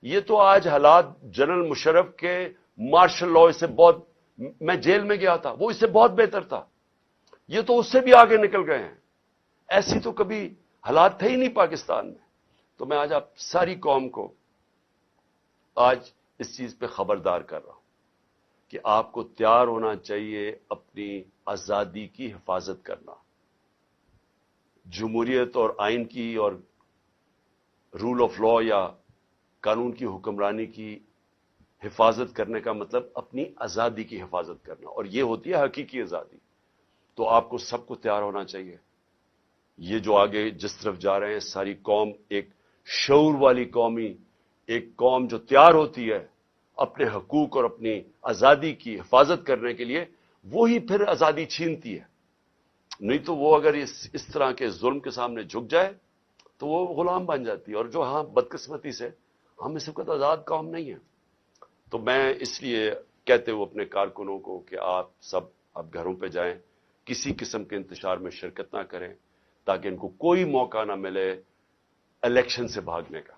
یہ تو آج حالات جنرل مشرف کے مارشل لاء سے بہت، میں جیل میں گیا تھا، وہ اس سے بہت بہتر تھا، یہ تو اس سے بھی آگے نکل گئے ہیں. ایسی تو کبھی حالات تھے ہی نہیں پاکستان میں. تو میں آج آپ ساری قوم کو آج اس چیز پہ خبردار کر رہا ہوں کہ آپ کو تیار ہونا چاہیے اپنی آزادی کی حفاظت کرنا. جمہوریت اور آئین کی اور رول آف لاء یا قانون کی حکمرانی کی حفاظت کرنے کا مطلب اپنی آزادی کی حفاظت کرنا، اور یہ ہوتی ہے حقیقی آزادی. تو آپ کو سب کو تیار ہونا چاہیے. یہ جو آگے جس طرف جا رہے ہیں ساری قوم ایک شعور والی قومی، ایک قوم جو تیار ہوتی ہے اپنے حقوق اور اپنی آزادی کی حفاظت کرنے کے لیے، وہی پھر آزادی چھینتی ہے. نہیں تو وہ اگر اس طرح کے ظلم کے سامنے جھک جائے تو وہ غلام بن جاتی ہے. اور جو ہاں بدقسمتی سے ہم اس وقت آزاد قوم نہیں ہیں. تو میں اس لیے کہتے ہوئے اپنے کارکنوں کو کہ آپ سب اب گھروں پہ جائیں، کسی قسم کے انتشار میں شرکت نہ کریں، تاکہ ان کو کوئی موقع نہ ملے الیکشن سے بھاگنے کا.